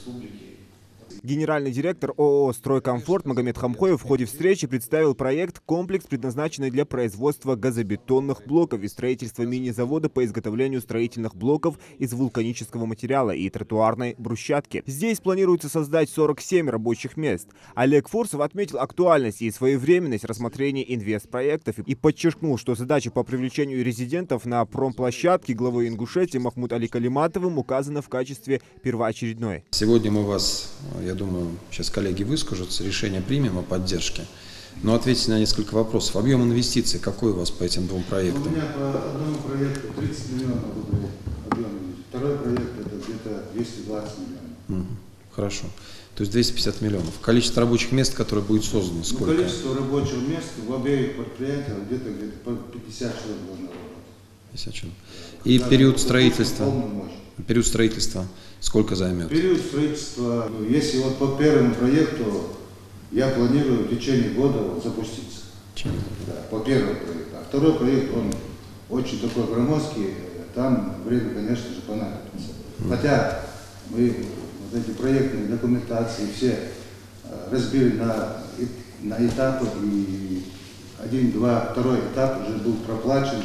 республики. Генеральный директор ООО «Стройкомфорт» Магомед Хамхоев в ходе встречи представил проект «Комплекс», предназначенный для производства газобетонных блоков и строительства мини-завода по изготовлению строительных блоков из вулканического материала и тротуарной брусчатки. Здесь планируется создать 47 рабочих мест. Олег Фурсов отметил актуальность и своевременность рассмотрения инвестпроектов и подчеркнул, что задача по привлечению резидентов на промплощадке главы Ингушетии Махмуд Али Калиматовым указана в качестве первоочередной. Сегодня мы вас, я думаю, сейчас коллеги выскажутся, решение примем о поддержке. Но ответьте на несколько вопросов. Объем инвестиций какой у вас по этим двум проектам? У меня по одному проекту 30 миллионов рублей объем. Второй проект это где-то 220 миллионов. Хорошо. То есть 250 миллионов. Количество рабочих мест, которое будет создано, сколько? Количество рабочих мест в обеих предприятиях где-то по 50 человек должно работать. 50 человек. И период строительства? Период строительства сколько займет? Период строительства, если вот по первому проекту, я планирую в течение года запуститься. Да, по первому проекту. А второй проект, он очень такой громоздкий, там время, конечно же, понадобится. Хотя мы вот эти проектные документации все разбили на этапы, и второй этап уже был проплачен,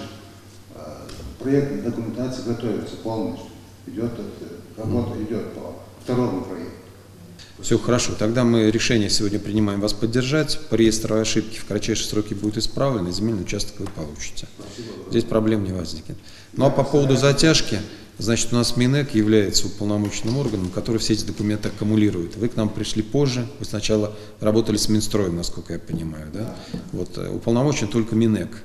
проектная документация готовится полностью. Работа идет по второму проекту. Все хорошо. Тогда мы решение сегодня принимаем вас поддержать. По реестру ошибки в кратчайшие сроки будет исправлено, и земельный участок вы получите. Здесь проблем не возникнет. Ну а по поводу затяжки, значит, у нас Минэк является уполномоченным органом, который все эти документы аккумулирует. Вы к нам пришли позже, вы сначала работали с Минстроем, насколько я понимаю, да? Вот, уполномочен только Минэк.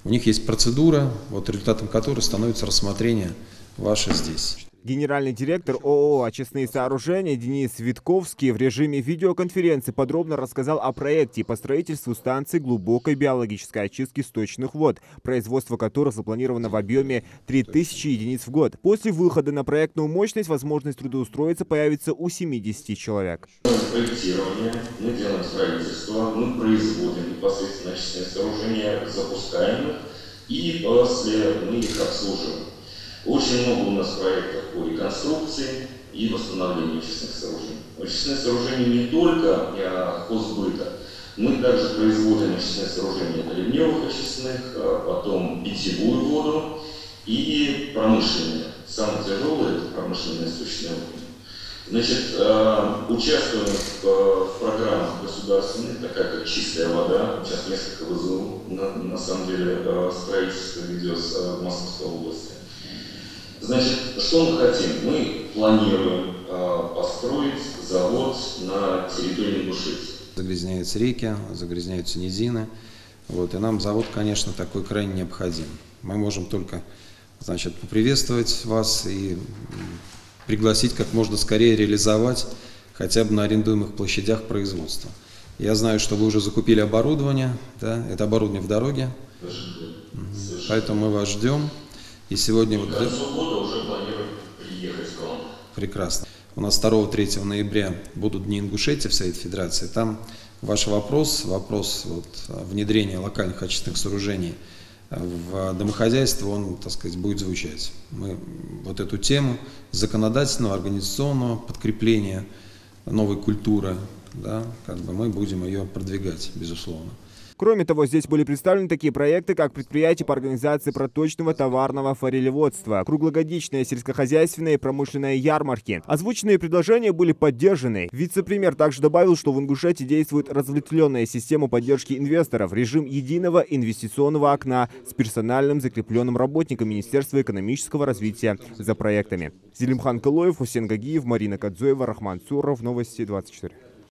У них есть процедура, вот результатом которой становится рассмотрение ваше здесь. Генеральный директор ООО «Очистные сооружения» Денис Витковский в режиме видеоконференции подробно рассказал о проекте по строительству станции глубокой биологической очистки сточных вод, производство которых запланировано в объеме 3000 единиц в год. После выхода на проектную мощность возможность трудоустроиться появится у 70 человек. Проектирование, мы делаем строительство, мы производим непосредственно очистные сооружения, запускаем их, и после мы их обслуживаем. Очень много у нас проектов по реконструкции и восстановлению очистных сооружений. Очистные сооружения не только хозбыта, мы также производим очистные сооружения для ливневых очистных, потом питьевую воду и промышленные. Самое тяжелое – это промышленные сточные воды. Значит, участвуем в программах государственных, такая как «Чистая вода». Сейчас несколько ВЗУ, на самом деле, строительство ведется в Московской области. Значит, что мы хотим? Мы планируем построить завод на территории Ингушетии. Загрязняются реки, загрязняются низины. Вот, и нам завод, конечно, такой крайне необходим. Мы можем только, значит, поприветствовать вас и пригласить как можно скорее реализовать хотя бы на арендуемых площадях производства. Я знаю, что вы уже закупили оборудование, да? Это оборудование в дороге, поэтому мы вас ждем. И сегодня к концу года уже планируем приехать к вам. Прекрасно. У нас 2-3 ноября будут Дни Ингушетии в Совете Федерации. Там ваш вопрос вот, внедрения локальных очистных сооружений в домохозяйство, он, так сказать, будет звучать. Мы вот эту тему законодательного, организационного подкрепления новой культуры, да, как бы мы будем ее продвигать, безусловно. Кроме того, здесь были представлены такие проекты, как предприятие по организации проточного товарного форелеводства, круглогодичные сельскохозяйственные и промышленные ярмарки. Озвученные предложения были поддержаны. Вице-премьер также добавил, что в Ингушетии действует разветвленная система поддержки инвесторов, режим единого инвестиционного окна с персональным закрепленным работником Министерства экономического развития за проектами. Зелимхан Кылоев, Хусен Гагиев, Марина Кадзоева, Рахман Цуров. Новости 24.